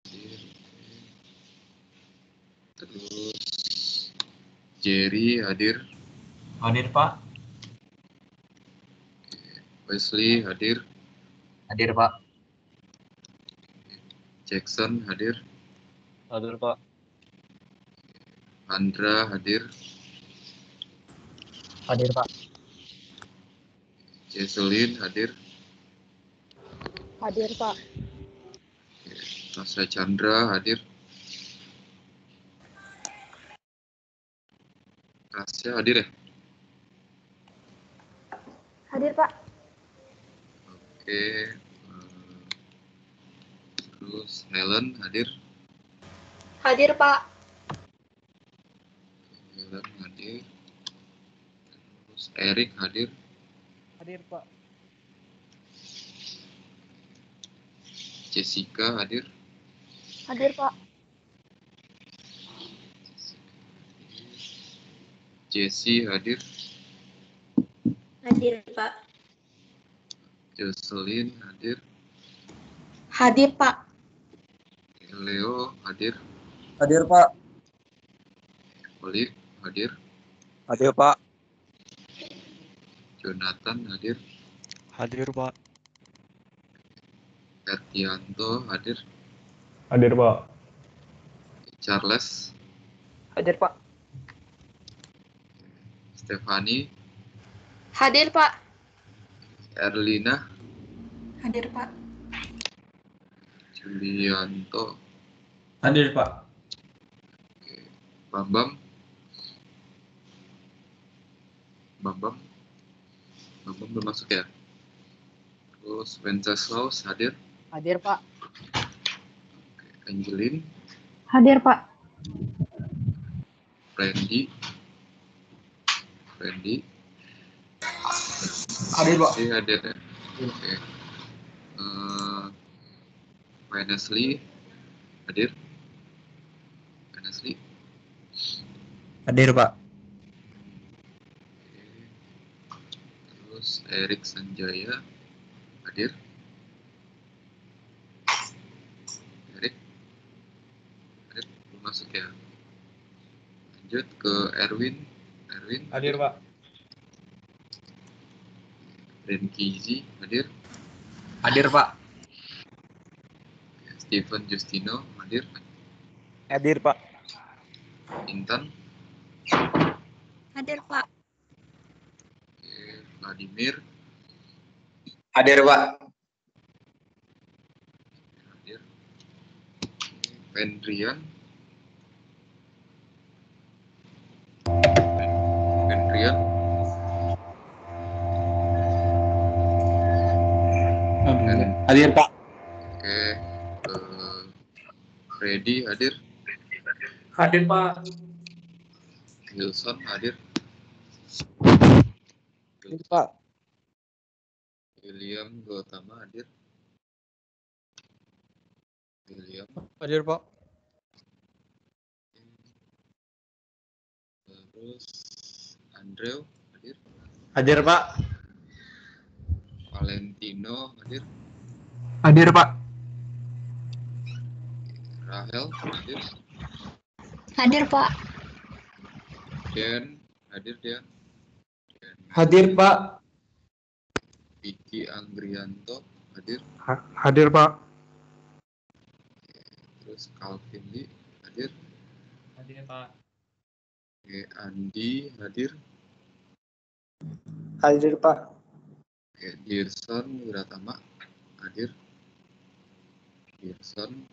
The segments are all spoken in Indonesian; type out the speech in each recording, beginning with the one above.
hadir. Terus Jerry hadir. Hadir, Pak. Wesley hadir. Hadir, Pak. Jackson hadir. Hadir, Pak. Andra hadir. Hadir, Pak. Jesselyn hadir. Hadir, Pak. Tasya Chandra hadir. Tasya hadir ya? Hadir, Pak. Oke. Terus Helen hadir. Hadir, Pak. Helen hadir. Terus Eric hadir. Hadir, Pak. Jessica hadir. Hadir, Pak. Jessie hadir. Hadir, Pak. Jocelyn hadir. Hadir, Pak. Leo hadir. Hadir, Pak. Olive hadir. Hadir, Pak. Jonathan hadir. Hadir, Pak. Hertianto hadir. Hadir, Pak. Charles. Hadir, Pak. Stefani. Hadir, Pak. Erlina. Hadir, Pak. Julianto. Hadir, Pak. Bambang. Bambang belum masuk ya. Terus Wenceslaus hadir. Hadir, Pak. Angelin. Hadir, Pak. Randy. Hadir, Pak. Dia hadir ya. Oke. Wesley hadir. Wesley. Hadir, Pak. Terus Erik Sanjaya hadir. Erik belum masuk ya. Lanjut ke Erwin. Hadir, Pak. Renkizi hadir. Hadir, Pak. Steven Justino hadir. Hadir, Pak. Intan. Hadir, Pak. Vladimir Hadir, Pak. hadir. Vendrian. Hadir, Pak. Oke. Freddy hadir. Hadir, Pak. Wilson hadir. Hadir, Pak. William Gautama hadir. William. Hadir, Pak. Terus Andrew hadir. Hadir, Pak. Valentino hadir. Hadir, Pak. Rahel hadir. Hadir, Pak. Dan hadir Dan. Hadir, Pak. Vicky Anggrianto hadir. Hadir, Pak. Terus Calvin Lee hadir. Hadir, Pak. Oke, Andi hadir. Hadir, Pak. Oke, Dirson Wiratama hadir. Dirson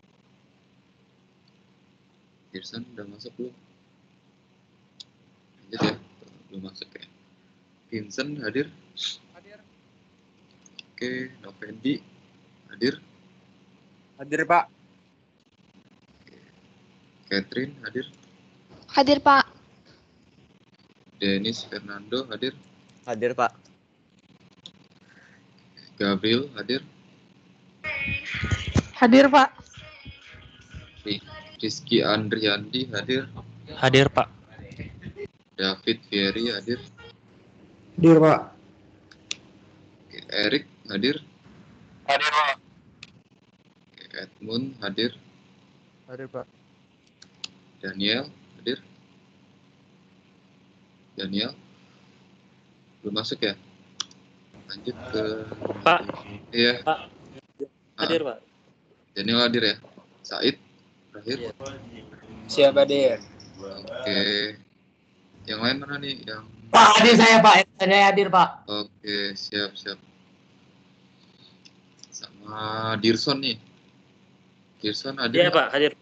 udah masuk belum? Lanjut ya, belum masuk ya. Vincent hadir. Hadir. Oke, Novendi hadir. Hadir, Pak. Catherine hadir. Hadir, Pak. Dennis Fernando hadir. Hadir, Pak. Gabriel hadir. Hadir, Pak. Rizky Andriandi hadir. Hadir, Pak. David Fieri hadir. Hadir, Pak. Erik hadir. Hadir, Pak. Edmund hadir. Hadir, Pak. Daniel, hadir? Daniel? Belum masuk ya? Lanjut ke... Pak. Iya. Pak. Hadir, Pak. Daniel hadir ya? Said, terakhir? Iya. Siap hadir. Oke. Yang lain mana nih? Yang... Pak, hadir saya Pak. Saya hadir Pak. Oke, siap. Sama Dirson nih. Dirson hadir? Iya, Pak. Hadir.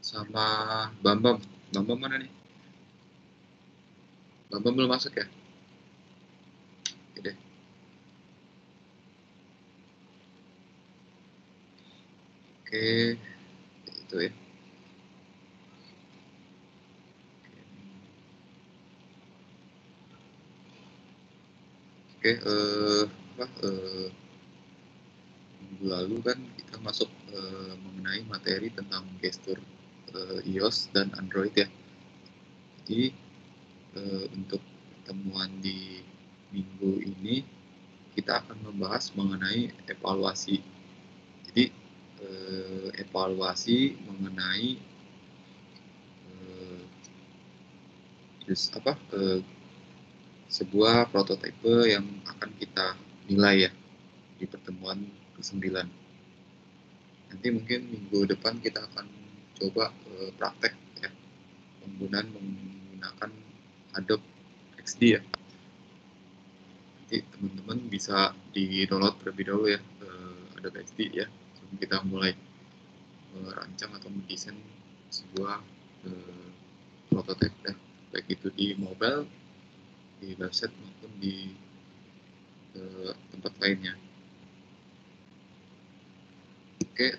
Sama Bambam. Bambam mana nih? Bambam belum masuk ya? Oke deh. Oke, itu ya. Oke, minggu lalu kan kita masuk mengenai materi tentang gestur iOS dan Android ya. Jadi untuk pertemuan di minggu ini kita akan membahas mengenai evaluasi. Jadi evaluasi mengenai sebuah prototipe yang akan kita nilai ya di pertemuan ke-9. Nanti mungkin minggu depan kita akan coba praktek ya menggunakan Adobe XD ya. Nanti teman-teman bisa di-download terlebih dahulu ya Adobe XD ya sebelum kita mulai merancang atau mendesain sebuah prototipe ya, baik itu di mobile, di website maupun di tempat lainnya. Oke,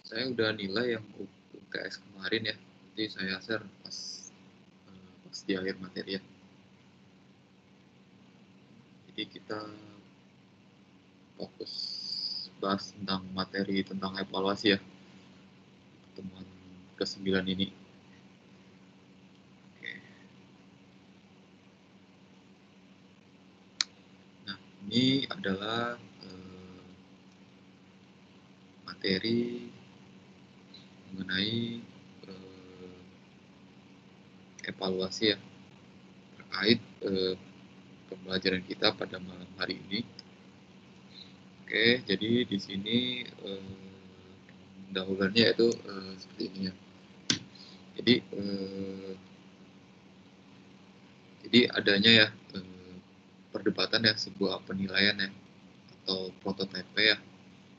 saya udah nilai yang UTS kemarin ya, nanti saya share pas di akhir materi ya. Jadi kita fokus bahas tentang materi tentang evaluasi ya pertemuan ke-9 ini. Oke. Nah, ini adalah materi mengenai evaluasi ya terkait pembelajaran kita pada malam hari ini. Oke, jadi di sini pendahuluannya itu seperti ini ya. Jadi adanya ya perdebatan ya sebuah penilaian ya atau prototipe ya,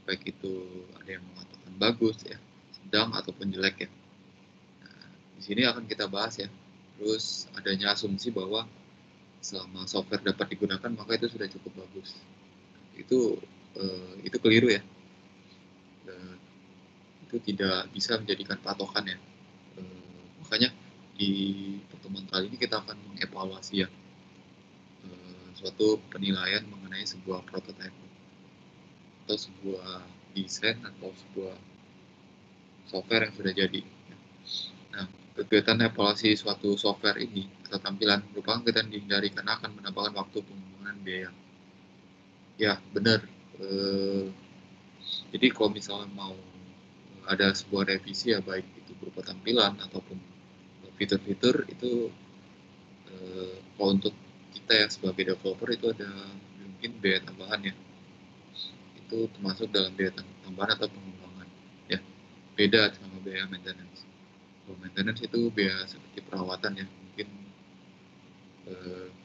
baik itu ada yang mengatakan bagus ya, sedang ataupun jelek ya. Nah, di sini akan kita bahas ya. Terus adanya asumsi bahwa selama software dapat digunakan maka itu sudah cukup bagus. Itu keliru ya. Itu tidak bisa menjadikan patokan ya. Makanya di pertemuan kali ini kita akan mengevaluasi ya suatu penilaian mengenai sebuah prototipe atau sebuah desain atau sebuah software yang sudah jadi. Nah, kegiatan evaluasi suatu software ini atau tampilan merupakan kegiatan dihindari karena akan menambahkan waktu pengembangan biaya. Ya, benar. Jadi kalau misalnya mau ada sebuah revisi ya baik itu berupa tampilan ataupun fitur-fitur itu kalau untuk kita ya sebagai developer itu ada mungkin biaya tambahan ya, itu termasuk dalam biaya tambahan atau pengembangan ya, beda sama biaya maintenance. Kalau maintenance itu biaya seperti perawatan ya, mungkin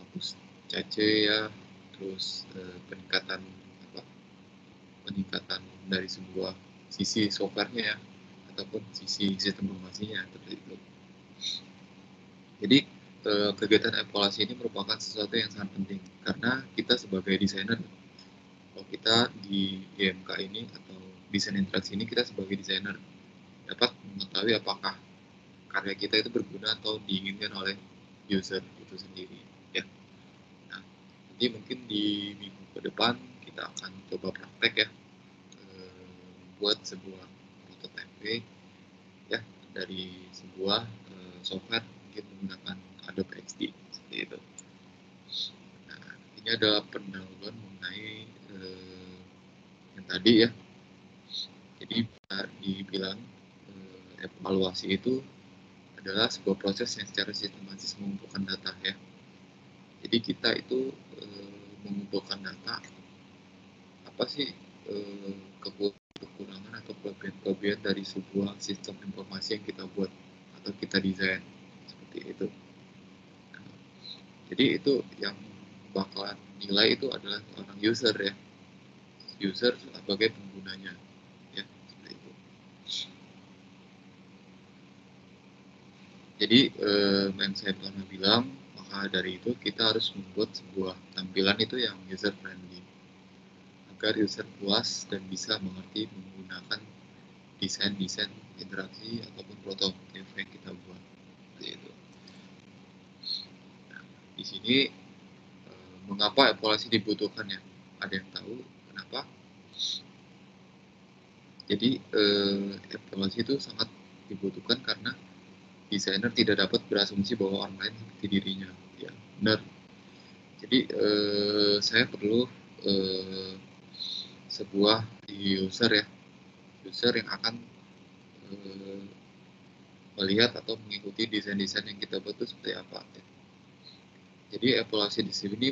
hapus CC ya, terus peningkatan dari sebuah sisi softwarenya ya, ataupun sisi sistem informasinya seperti itu. Jadi kegiatan evaluasi ini merupakan sesuatu yang sangat penting karena kita sebagai desainer, kalau kita di IMK ini atau desain interaksi ini, kita sebagai desainer dapat mengetahui apakah karya kita itu berguna atau diinginkan oleh user itu sendiri ya. Nah, nanti mungkin di minggu ke depan kita akan coba praktek ya buat sebuah prototipe ya dari sebuah software mungkin menggunakan Adobe XD seperti itu. Nah, ini adalah pendahuluan mengenai yang tadi ya. Jadi bisa dibilang evaluasi itu adalah sebuah proses yang secara sistematis mengumpulkan data ya. Jadi kita itu mengumpulkan data, apa sih kekurangan atau kelebihan dari sebuah sistem informasi yang kita buat atau kita desain seperti itu. Jadi itu yang bakalan nilai itu adalah orang user ya, user sebagai penggunanya ya, seperti itu. Jadi yang saya pernah bilang, maka dari itu kita harus membuat sebuah tampilan itu yang user friendly agar user puas dan bisa mengerti menggunakan desain-desain interaksi ataupun prototipe yang kita buat seperti itu. Nah, di sini mengapa evaluasi dibutuhkan ya? Ada yang tahu kenapa? Jadi evaluasi itu sangat dibutuhkan karena desainer tidak dapat berasumsi bahwa orang lain seperti dirinya. Ya, benar. Jadi saya perlu sebuah user ya, user yang akan melihat atau mengikuti desain-desain yang kita buat itu seperti apa. Ya. Jadi evaluasi di sini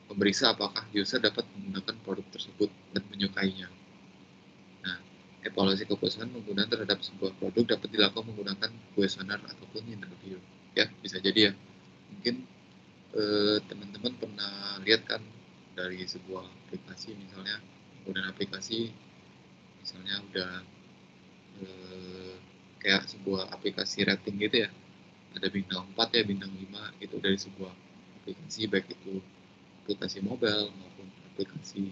memeriksa apakah user dapat menggunakan produk tersebut dan menyukainya. Nah, evaluasi kepuasan penggunaan terhadap sebuah produk dapat dilakukan menggunakan kuesioner ataupun interview. Ya, bisa jadi ya. Mungkin teman-teman pernah lihat kan dari sebuah aplikasi, misalnya penggunaan aplikasi, misalnya udah kayak sebuah aplikasi rating gitu ya, ada bintang 4 ya, bintang 5 itu dari sebuah aplikasi, baik itu aplikasi mobile maupun aplikasi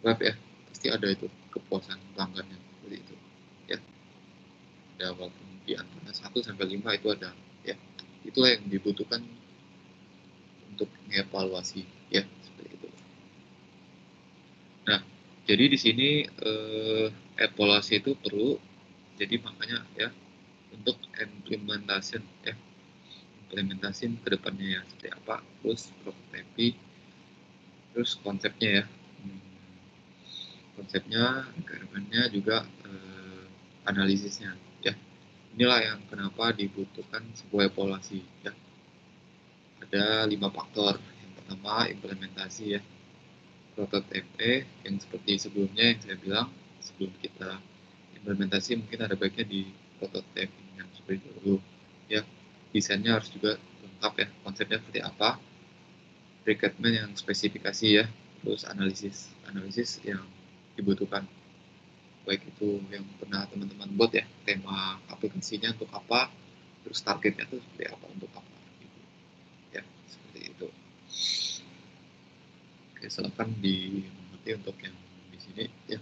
web ya, pasti ada itu kepuasan pelanggannya seperti itu ya. Ada walaupun di antara 1 sampai 5 itu ada ya. Itulah yang dibutuhkan untuk mengevaluasi ya, seperti itu. Nah, jadi di sini evaluasi itu perlu, jadi makanya ya untuk implementation ke depannya ya seperti apa, terus prototype, terus konsepnya ya, konsepnya, requirementnya juga analisisnya ya. Inilah yang kenapa dibutuhkan sebuah evaluasi ya. Ada 5 faktor. Yang pertama implementasi ya, prototype yang seperti sebelumnya yang saya bilang, sebelum kita implementasi mungkin ada baiknya di prototype yang seperti dulu ya. Desainnya harus juga lengkap ya, konsepnya seperti apa, requirement yang spesifikasi ya, terus analisis yang dibutuhkan, baik itu yang pernah teman-teman buat ya, tema aplikasinya untuk apa, terus targetnya itu seperti apa, untuk apa gitu ya, seperti itu. Oke, silakan dimengerti untuk yang di sini ya.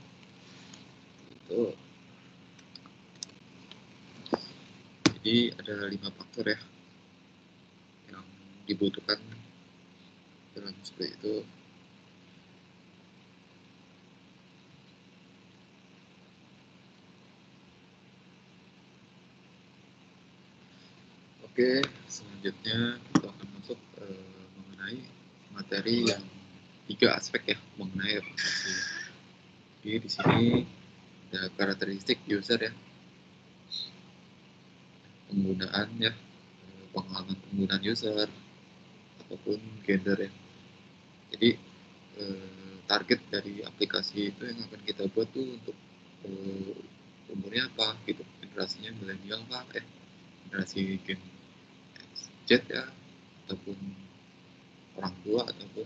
Itu jadi ada 5 faktor ya yang dibutuhkan dalam seperti itu. Oke, selanjutnya kita akan masuk mengenai materi yang 3 aspek ya mengenai evaluasi. Jadi di sini ada karakteristik user ya, penggunaan ya, pengalaman penggunaan user ataupun gender ya. Jadi target dari aplikasi itu yang akan kita buat tuh untuk umurnya apa gitu, generasinya milenial apa generasi Gen Z ya, ataupun orang tua ataupun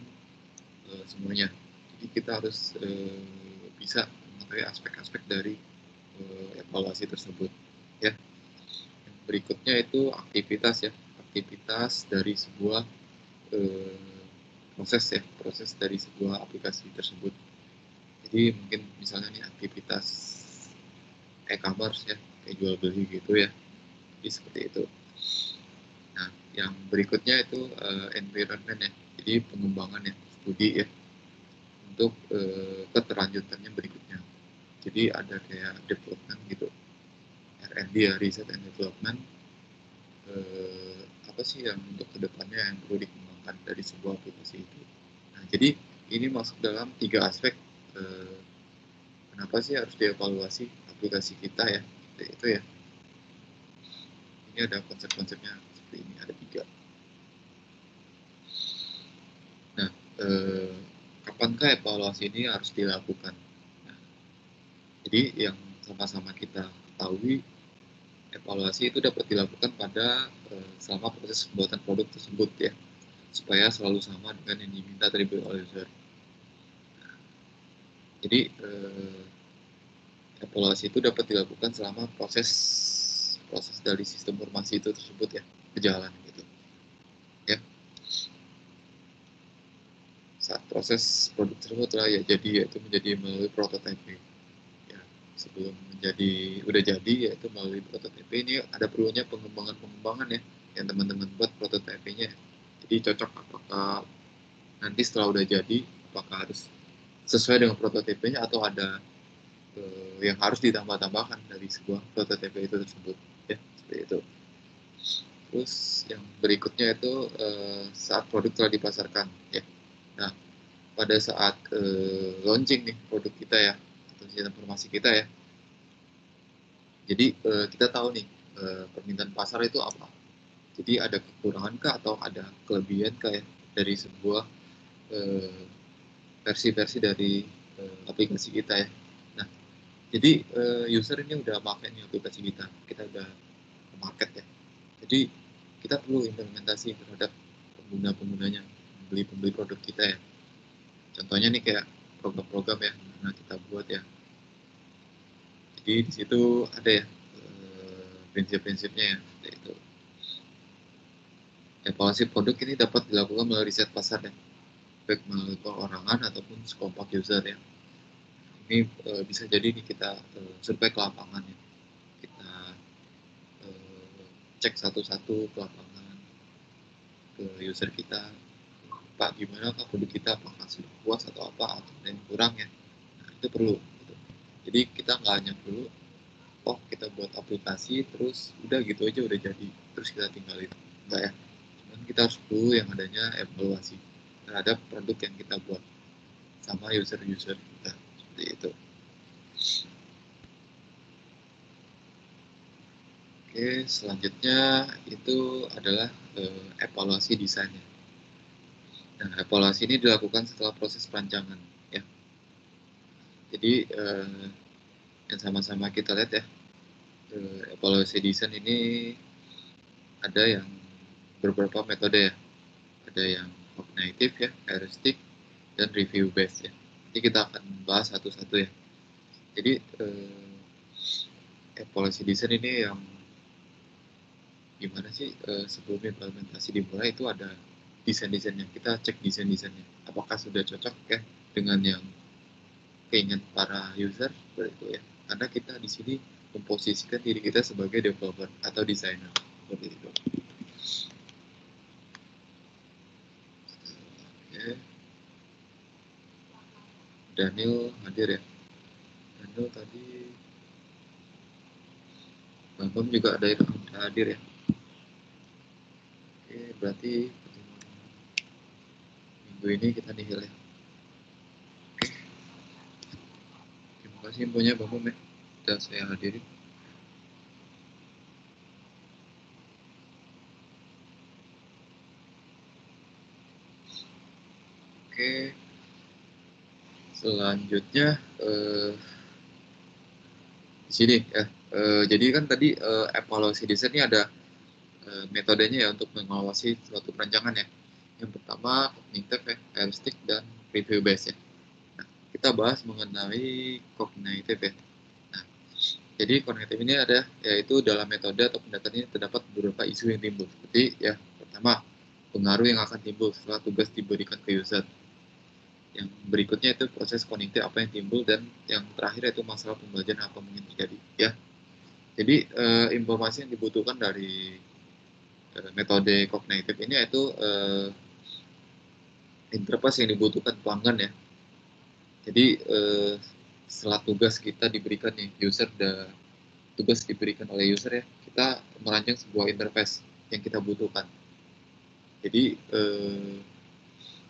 semuanya. Jadi kita harus bisa mengetahui aspek-aspek dari evaluasi tersebut ya. Yang berikutnya itu aktivitas ya, aktivitas dari sebuah proses dari sebuah aplikasi tersebut. Jadi mungkin misalnya nih aktivitas e-commerce ya, kayak jual beli gitu ya, jadi seperti itu. Nah, yang berikutnya itu environment ya, jadi pengembangan ya, studi ya, untuk keterlanjutannya berikutnya. Jadi ada kayak development gitu, R&D ya, research and development, apa sih yang untuk kedepannya yang perlu dikembangkan kan dari sebuah aplikasi itu. Nah, jadi ini masuk dalam 3 aspek kenapa sih harus dievaluasi aplikasi kita ya, itu ya. Ini ada konsep-konsepnya seperti ini, ada 3. Nah, kapankah evaluasi ini harus dilakukan? Nah, jadi yang sama-sama kita ketahui, evaluasi itu dapat dilakukan pada selama proses pembuatan produk tersebut ya, supaya selalu sama dengan yang diminta dari oleh user. Jadi evaluasi itu dapat dilakukan selama proses dari sistem informasi itu tersebut ya berjalan gitu ya. Saat proses produk tersebut lah ya jadi, yaitu menjadi melalui prototyping ya. Sebelum menjadi udah jadi, yaitu melalui prototyping ini ada perlunya pengembangan ya yang teman-teman buat prototypingnya. Jadi cocok apakah nanti setelah udah jadi apakah harus sesuai dengan prototipenya atau ada yang harus ditambah-tambahkan dari sebuah prototipe itu tersebut ya, seperti itu. Terus yang berikutnya itu saat produk telah dipasarkan ya. Nah, pada saat launching nih produk kita ya, atau sistem informasi kita ya, jadi kita tahu nih permintaan pasar itu apa. Jadi ada kekurangan kah atau ada kelebihan kah ya dari sebuah versi-versi dari aplikasi kita ya. Nah, jadi user ini udah pakai nih aplikasi kita udah ke market ya. Jadi kita perlu implementasi terhadap pengguna-penggunanya, pembeli produk kita ya. Contohnya nih kayak program-program ya, nah kita buat ya. Jadi di situ ada ya prinsip-prinsipnya ya, yaitu evaluasi produk ini dapat dilakukan melalui riset pasar ya, baik melalui perorangan ataupun sekelompok user ya. Ini bisa jadi nih kita survei ke lapangan ya, kita cek satu-satu ke lapangan ke user kita, Pak gimana kah produk kita, apakah sudah puas atau apa atau ada yang kurang ya. Nah, itu perlu gitu. Jadi kita nggak hanya perlu kita buat aplikasi terus udah gitu aja udah jadi terus kita tinggalin, enggak ya. Cuman kita harus perlu yang adanya evaluasi terhadap produk yang kita buat sama user-user kita, seperti itu. Oke, selanjutnya itu adalah evaluasi desainnya. Nah, evaluasi ini dilakukan setelah proses perancangan ya. Jadi yang sama-sama kita lihat ya, evaluasi desain ini ada yang beberapa metode ya. Ada yang cognitive ya, heuristic, dan review based ya. Nanti kita akan bahas satu-satu ya. Jadi evaluasi desain ini yang gimana sih sebelum implementasi dimulai itu ada desain-desainnya. Kita cek desain-desainnya apakah sudah cocok ya dengan yang keinginan para user, seperti itu ya. Karena kita di sini memposisikan diri kita sebagai developer atau desainer, seperti itu. Oke. Daniel hadir ya. Daniel tadi, Bambam juga ada yang hadir ya. Oke, berarti minggu ini kita nihil ya. Oke. Terima kasih infonya Bambam ya. Sudah saya hadirin. Oke. Selanjutnya di sini ya. Jadi kan tadi evaluasi desain ini ada metodenya ya untuk mengawasi suatu perancangan ya. Yang pertama cognitive ya, heuristic, dan review based ya. Nah, kita bahas mengenai cognitive ya. Nah, jadi cognitive ini ada yaitu dalam metode atau pendekatan ini terdapat beberapa isu yang timbul. Seperti ya pertama pengaruh yang akan timbul setelah tugas diberikan ke user. Yang berikutnya itu proses kognitif apa yang timbul, dan yang terakhir itu masalah pembelajaran apa mungkin terjadi ya. Jadi informasi yang dibutuhkan dari metode kognitif ini yaitu interface yang dibutuhkan pelanggan ya. Jadi setelah tugas kita diberikan nih, tugas diberikan oleh user ya, kita merancang sebuah interface yang kita butuhkan. Jadi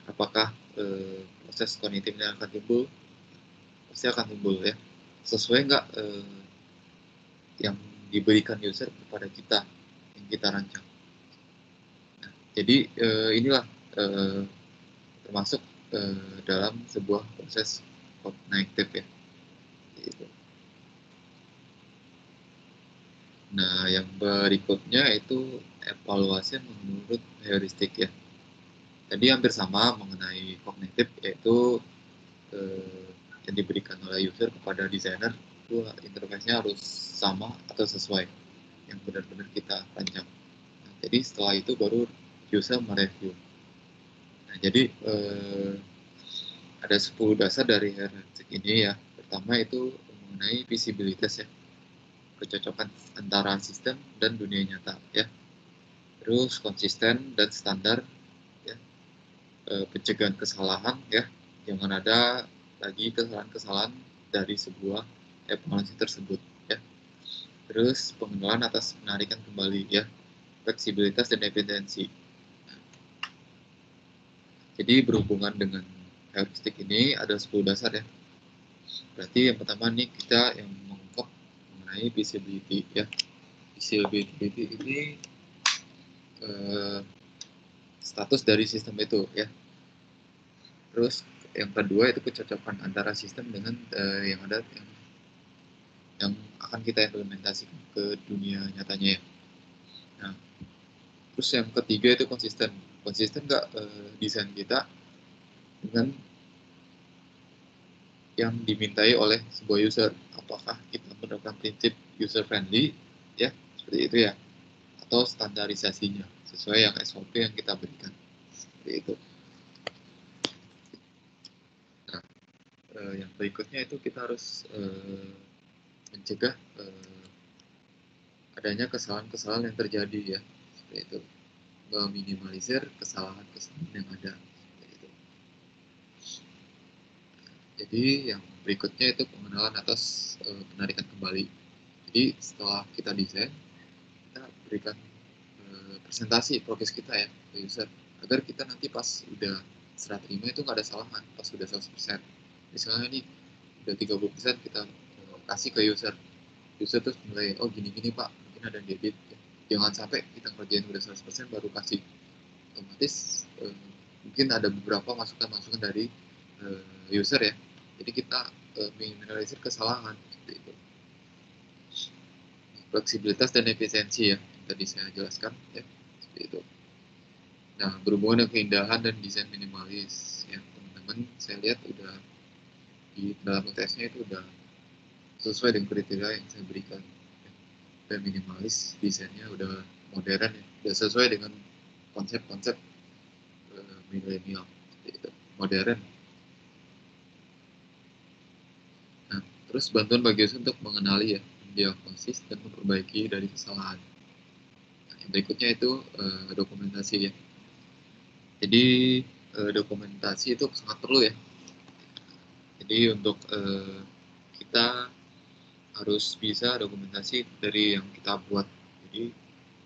apakah proses kognitifnya akan timbul? Pasti akan timbul ya. Sesuai nggak yang diberikan user kepada kita yang kita rancang. Nah, jadi inilah termasuk dalam sebuah proses kognitif ya. Gitu. Nah, yang berikutnya itu evaluasi menurut heuristik ya. Tadi hampir sama mengenai kognitif, yaitu yang diberikan oleh user kepada desainer itu interface-nya harus sama atau sesuai yang benar-benar kita rancang. Nah, jadi setelah itu baru user mereview. Nah, jadi ada 10 dasar dari heuristik ini ya. Pertama itu mengenai visibilitas ya, kecocokan antara sistem dan dunia nyata ya. Terus konsisten dan standar ya, pencegahan kesalahan ya, jangan ada lagi kesalahan-kesalahan dari sebuah evaluasi tersebut ya. Terus pengenalan atas penarikan kembali ya, fleksibilitas dan efisiensi. Jadi berhubungan dengan heuristik ini ada 10 dasar ya. Berarti yang pertama nih kita yang mengungkap mengenai visibility ya. Visibility ini status dari sistem itu ya. Terus yang kedua itu kecocokan antara sistem dengan yang ada yang akan kita implementasikan ke dunia nyatanya ya. Nah, terus yang ketiga itu konsisten nggak desain kita dengan yang dimintai oleh sebuah user. Apakah kita menerapkan prinsip user friendly ya seperti itu ya, atau standarisasinya sesuai yang SOP yang kita berikan seperti itu. Nah, yang berikutnya itu kita harus mencegah adanya kesalahan-kesalahan yang terjadi ya, seperti itu, meminimalisir kesalahan-kesalahan yang ada seperti itu. Jadi yang berikutnya itu pengenalan atas penarikan kembali. Jadi setelah kita desain, kita berikan presentasi progres kita ya ke user, agar kita nanti pas udah serah terima itu nggak ada salahan pas udah 100%. Misalnya nih udah 30% kita kasih ke user terus mulai oh gini-gini pak mungkin ada yang edit ya. Jangan sampai kita kerjain udah 100% baru kasih, otomatis mungkin ada beberapa masukan-masukan dari user ya, jadi kita minimalisir kesalahan seperti itu. Fleksibilitas dan efisiensi ya yang tadi saya jelaskan ya, seperti itu. Nah, berhubungan dengan keindahan dan desain minimalis ya, teman-teman saya lihat udah di dalam tesnya itu udah sesuai dengan kriteria yang saya berikan ya. Udah minimalis, desainnya udah modern ya, udah sesuai dengan konsep-konsep milenial gitu, modern. Nah, terus bantuan bagi user untuk mengenali ya, mendiagnosis dan memperbaiki dari kesalahan. Nah, yang berikutnya itu dokumentasi ya. Jadi dokumentasi itu sangat perlu ya. Jadi untuk kita harus bisa dokumentasi dari yang kita buat. Jadi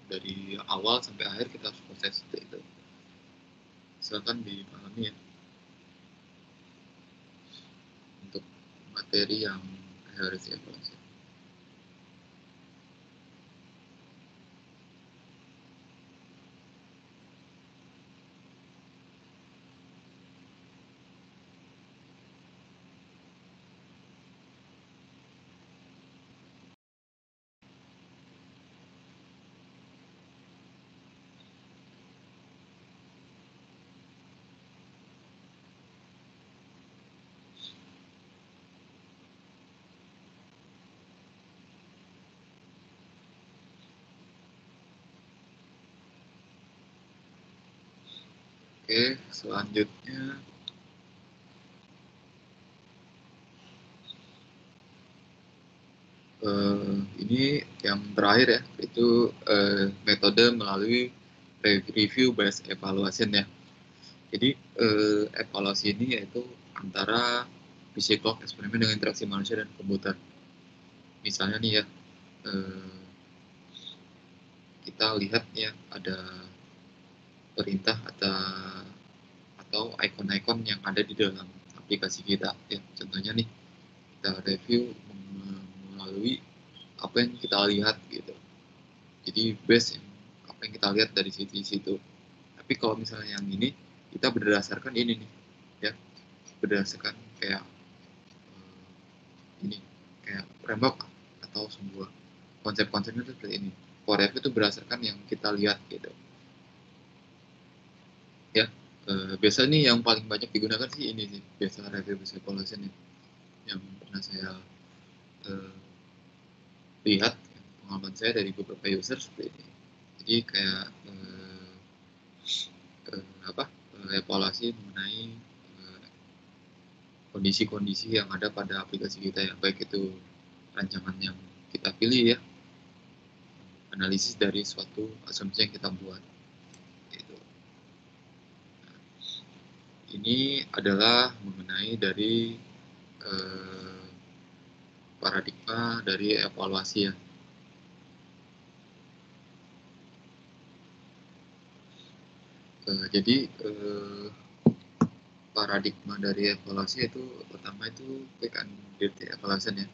dari awal sampai akhir kita harus proses itu. Silakan dipahami ya. Untuk materi yang harus dievaluasi. Oke, selanjutnya ini yang terakhir ya, itu metode melalui review based evaluation ya. Jadi evaluasi ini yaitu antara psikolog eksperimen dengan interaksi manusia dan komputer. Misalnya nih ya, kita lihat ya ada perintah atau ikon-ikon yang ada di dalam aplikasi kita ya. Contohnya nih, kita review melalui apa yang kita lihat gitu. Jadi base apa yang kita lihat dari situ. Tapi kalau misalnya yang ini, kita berdasarkan ini nih ya, berdasarkan kayak ini, kayak framework atau sebuah konsep-konsepnya itu seperti ini. For review itu berdasarkan yang kita lihat gitu ya. Biasa nih yang paling banyak digunakan sih ini sih, biasa review based evaluation yang pernah saya lihat pengalaman saya dari beberapa user seperti ini. Jadi kayak evaluasi mengenai kondisi-kondisi yang ada pada aplikasi kita ya, baik itu rancangan yang kita pilih ya, analisis dari suatu asumsi yang kita buat gitu. Ini adalah mengenai dari paradigma dari evaluasi ya. Jadi paradigma dari evaluasi itu pertama itu quick and dirty evaluation ya,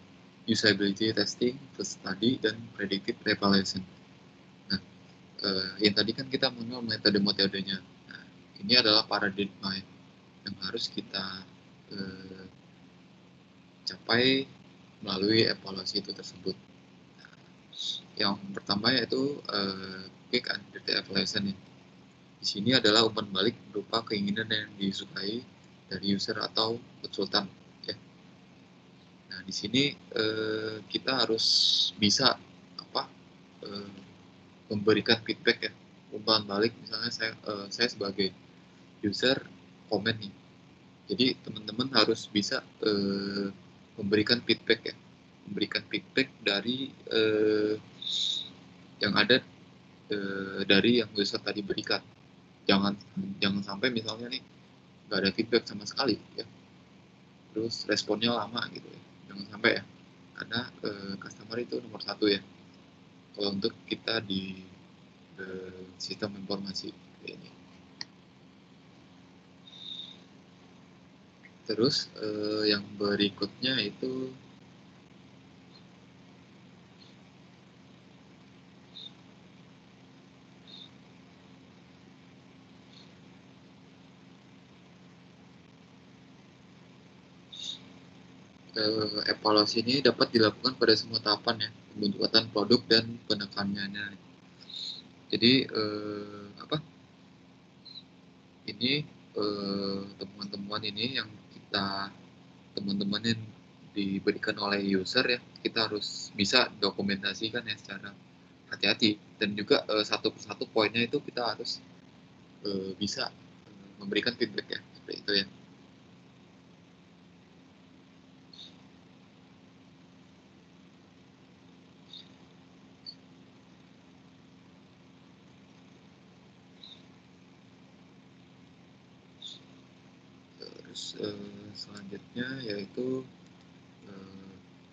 usability testing, first study, dan predictive evaluation. Nah, yang tadi kan kita mengenal metode-metodenya. Nah, ini adalah paradigma yang harus kita capai melalui evaluasi itu tersebut. Nah, yang pertama yaitu quick and dirty evaluation ya. Di sini adalah umpan balik berupa keinginan yang disukai dari user atau konsultan ya. Nah, di sini kita harus bisa memberikan feedback ya, umpan balik. Misalnya saya sebagai user komen nih, jadi teman-teman harus bisa memberikan feedback ya, memberikan feedback dari yang ada dari yang user tadi berikan. Jangan sampai misalnya nih nggak ada feedback sama sekali ya, terus responnya lama gitu ya, jangan sampai ya, karena customer itu nomor satu ya kalau untuk kita di sistem informasi ini. Terus yang berikutnya itu evaluasi ini dapat dilakukan pada semua tahapan ya, pembuatan produk dan penekanannya. Jadi ini temuan-temuan ini yang teman-teman yang diberikan oleh user ya, kita harus bisa dokumentasikan ya secara hati-hati, dan juga satu persatu poinnya itu kita harus bisa memberikan feedback ya, seperti itu ya. Terus selanjutnya yaitu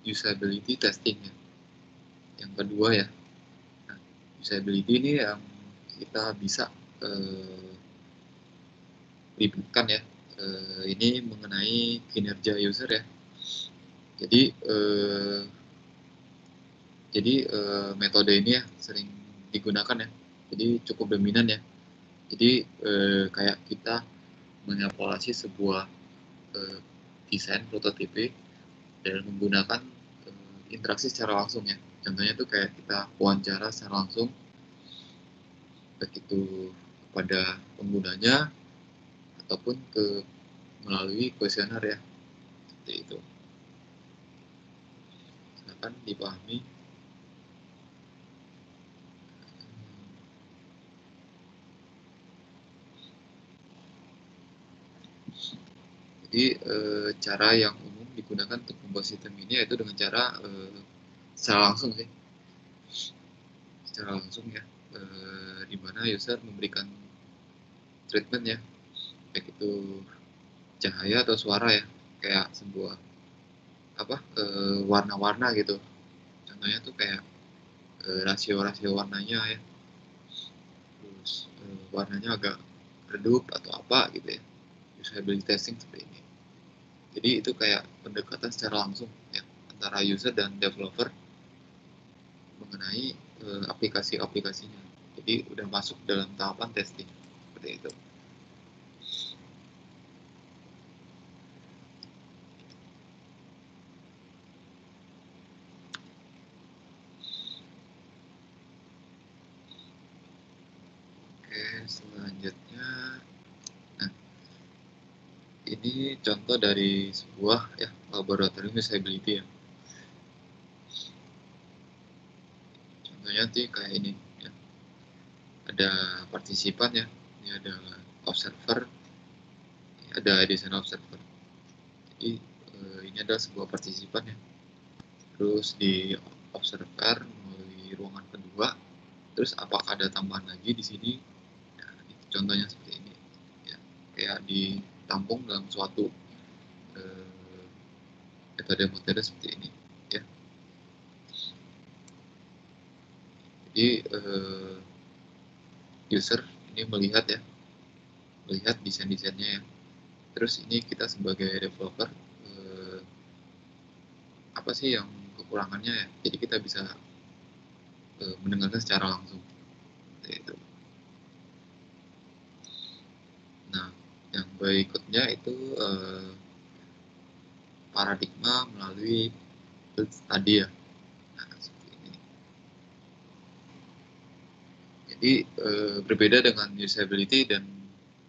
usability testing ya, yang kedua ya. Nah, usability ini yang kita bisa libatkan ya, ini mengenai kinerja user ya. Jadi metode ini ya sering digunakan ya, jadi cukup dominan ya. Jadi kayak kita mengevaluasi sebuah desain prototipe dan menggunakan interaksi secara langsung ya. Contohnya itu kayak kita wawancara secara langsung, baik itu kepada penggunanya ataupun melalui kuesioner ya, seperti itu. Silakan dipahami. Jadi cara yang umum digunakan untuk membuat sistem ini yaitu dengan cara secara langsung sih, secara langsung ya, di mana user memberikan treatment ya, baik itu cahaya atau suara ya, kayak sebuah warna-warna gitu. Contohnya tuh kayak rasio-rasio warnanya ya, terus warnanya agak redup atau apa gitu ya, usability testing seperti ini. Jadi itu kayak pendekatan secara langsung ya antara user dan developer mengenai aplikasi-aplikasinya. Jadi udah masuk dalam tahapan testing seperti itu. Oke, selanjutnya, nah ini contoh dari sebuah ya laboratorium usability ya. Contohnya nanti kayak ini ya. Ada partisipan ya, ini ada observer, ada desain observer. Jadi ini adalah sebuah partisipan ya. Terus di observer melalui ruangan kedua. Terus apakah ada tambahan lagi di sini? Nah, itu contohnya seperti ini. Ya, kayak ditampung dalam suatu metode-metode seperti ini. Ya. Jadi user ini melihat ya, melihat desain-desainnya ya. Terus ini kita sebagai developer apa sih yang kekurangannya ya? Jadi kita bisa mendengarkan secara langsung. Itu. Nah, yang berikutnya itu paradigma melalui field study ya. Nah, seperti ini. Jadi berbeda dengan usability dan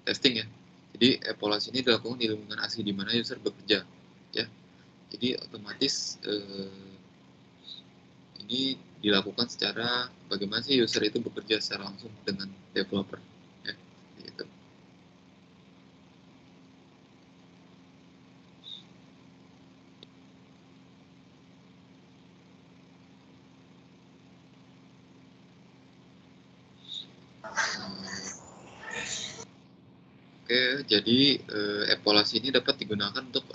testing ya. Jadi evaluasi ini dilakukan di lingkungan asli di mana user bekerja ya. Jadi otomatis ini dilakukan secara bagaimana sih user itu bekerja secara langsung dengan developer ya. Gitu. Oke, jadi evaluasi ini dapat digunakan untuk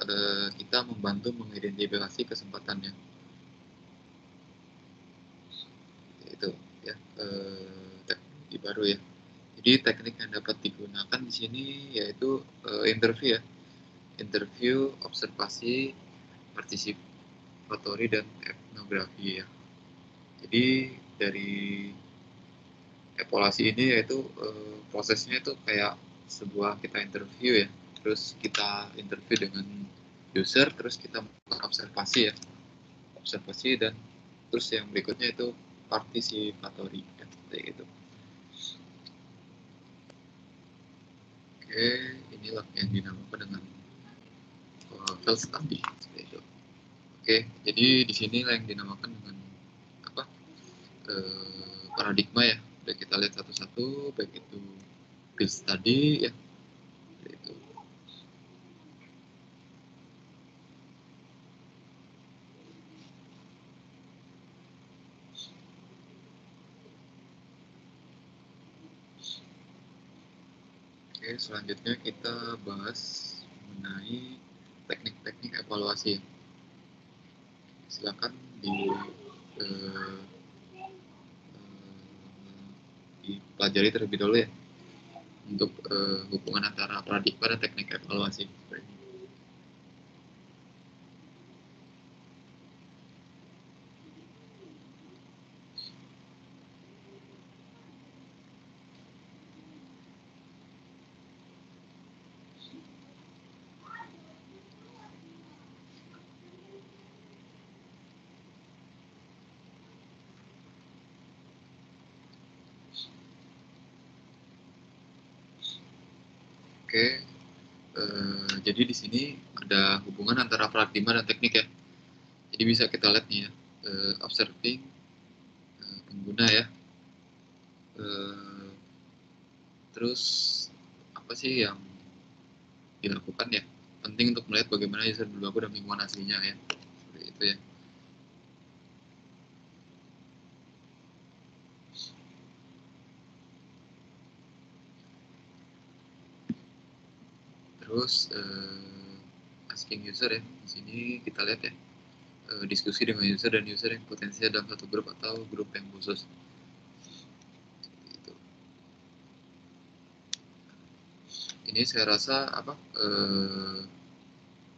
kita membantu mengidentifikasi kesempatannya. Itu ya teknologi baru ya. Jadi teknik yang dapat digunakan di sini yaitu interview ya, interview, observasi, partisipatori dan etnografi ya. Jadi dari evaluasi ini yaitu prosesnya itu kayak sebuah kita interview ya, terus kita interview dengan user, terus kita melakukan observasi ya, observasi dan terus yang berikutnya itu partisipatori ya, seperti itu. Oke, inilah yang dinamakan dengan field study seperti itu. Oke, jadi di sini yang dinamakan dengan apa? Paradigma ya. Udah kita lihat satu-satu, baik itu field study ya, itu. Oke, selanjutnya kita bahas mengenai teknik-teknik evaluasi. Silakan dipelajari terlebih dahulu ya untuk hubungan antara paradigma dan teknik evaluasi. Oke, jadi di sini ada hubungan antara paradigma dan teknik ya. Jadi bisa kita lihat nih ya, observing pengguna ya. Terus apa sih yang dilakukan ya? Penting untuk melihat bagaimana user berlaku dalam lingkungan aslinya ya. Seperti itu ya. Terus asking user ya. Di sini kita lihat ya. Diskusi dengan user dan user yang potensial dalam satu grup atau grup yang khusus. Gitu. ini saya rasa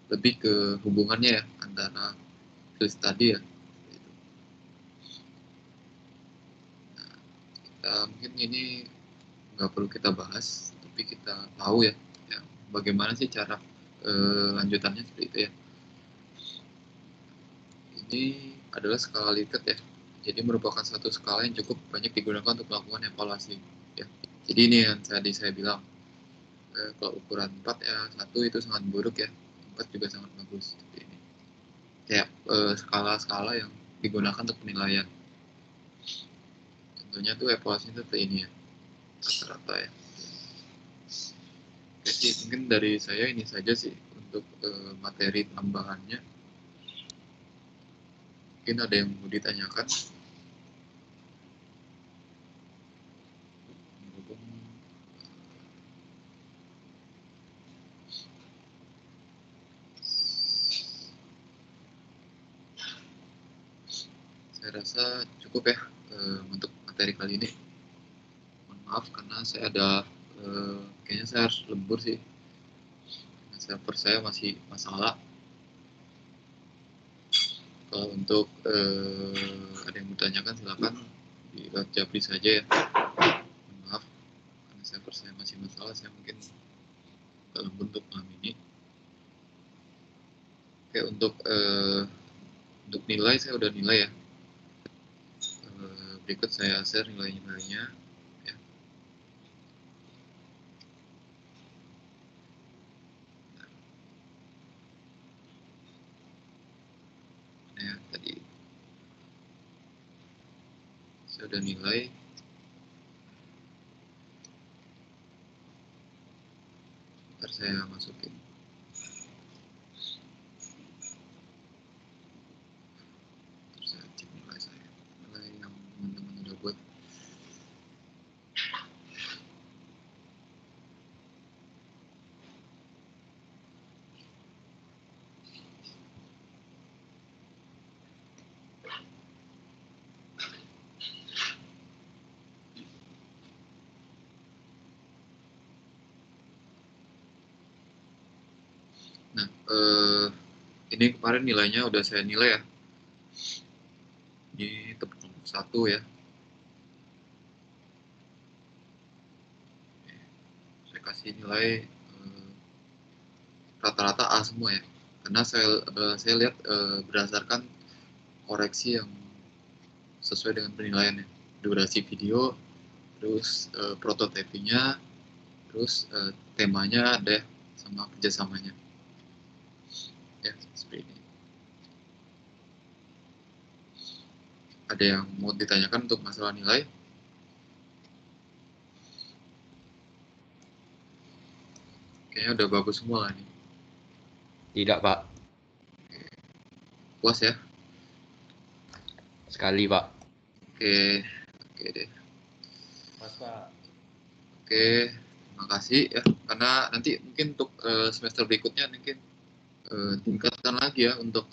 lebih ke hubungannya ya antara case tadi ya. Mungkin ini nggak perlu kita bahas, tapi kita tahu ya, bagaimana sih cara lanjutannya seperti itu ya. Ini adalah skala Likert ya, jadi merupakan satu skala yang cukup banyak digunakan untuk melakukan evaluasi ya. Jadi ini yang tadi saya bilang, kalau ukuran 4 ya 1 itu sangat buruk ya, 4 juga sangat bagus seperti ini. Kayak skala-skala yang digunakan untuk penilaian. Contohnya tuh evaluasi itu seperti ini ya, rata-rata ya. Jadi mungkin dari saya ini saja sih untuk materi tambahannya. Mungkin ada yang mau ditanyakan. Saya rasa cukup ya untuk materi kali ini. Mohon maaf karena saya ada kayaknya saya harus lembur sih. Server saya masih masalah. Kalau untuk ada yang bertanyakan silakan di lewat Japri saja ya. Mohon maaf karena server saya masih masalah, saya mungkin agak lembur untuk malam ini. Oke, untuk nilai saya udah nilai ya. Berikut saya share nilai-nilainya ya. Nah, tadi saya udah nilai. Ntar saya masukin. Ntar saya cek nilai saya, nilai yang teman-teman udah buat. Nah, ini kemarin nilainya udah saya nilai ya. Ini tetap nomor 1 ya. Saya kasih nilai rata-rata A semua ya. Karena saya lihat berdasarkan koreksi yang sesuai dengan penilaiannya. Durasi video, terus prototypingnya, terus temanya ada ya, sama kerjasamanya. Ya, seperti ini. Ada yang mau ditanyakan untuk masalah nilai? Kayaknya udah bagus semua lah nih. Tidak, Pak. Puas ya? Sekali, Pak. Oke deh. Mas Pak. Oke, terima kasih ya. Karena nanti mungkin untuk semester berikutnya mungkin tingkatkan lagi ya untuk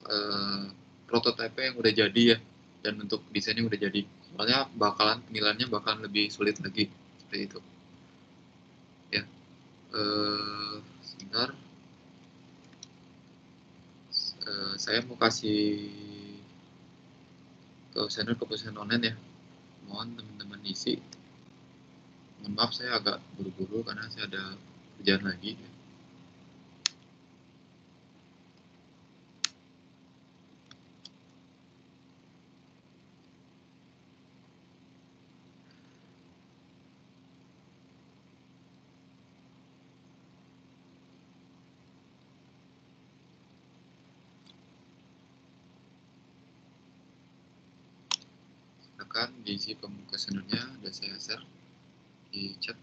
prototipe yang udah jadi ya, dan untuk desainnya udah jadi. Soalnya penilaiannya bakalan lebih sulit lagi seperti itu. Ya, sebentar. Saya mau kasih keputusan online ya. Mohon teman-teman isi. Mohon maaf saya agak buru-buru karena saya ada kerjaan lagi. Silakan diisi kuesionernya, udah saya share di chat.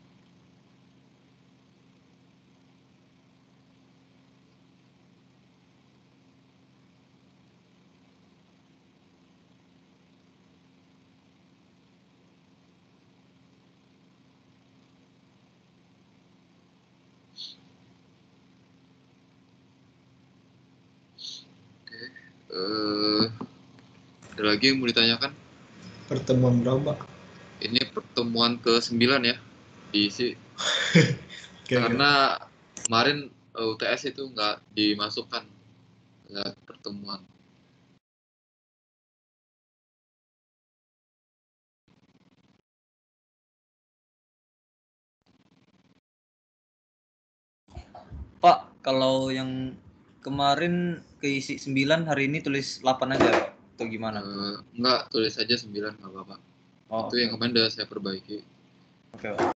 Oke, ada lagi yang mau ditanyakan? Pertemuan berapa? Ini pertemuan ke-9 ya, diisi. Karena kemarin UTS itu nggak dimasukkan ke pertemuan. Pak, kalau yang kemarin keisi 9, hari ini tulis 8 aja, Pak? Atau gimana? Enggak, tulis aja 9, nggak apa-apa. Itu yang kemarin udah saya perbaiki. Oke, Pak.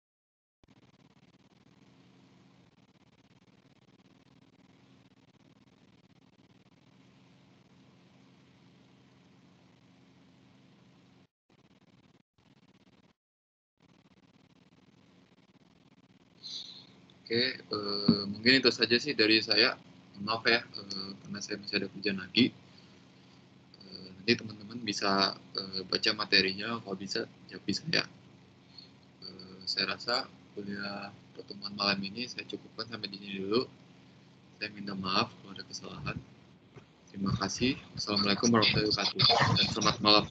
Oke, mungkin itu saja sih dari saya. Maaf ya, karena saya masih ada kerjaan lagi. Nanti teman-teman bisa baca materinya, kalau bisa jawab saya. Saya rasa kuliah pertemuan malam ini saya cukupkan sampai di sini dulu. Saya minta maaf kalau ada kesalahan. Terima kasih. Assalamualaikum warahmatullahi wabarakatuh. Dan selamat malam.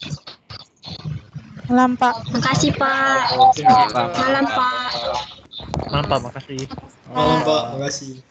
Malam, Pak. Makasih, Pak. Malam, Pak. Malam, Pak. Makasih. Malam, Pak. Makasih.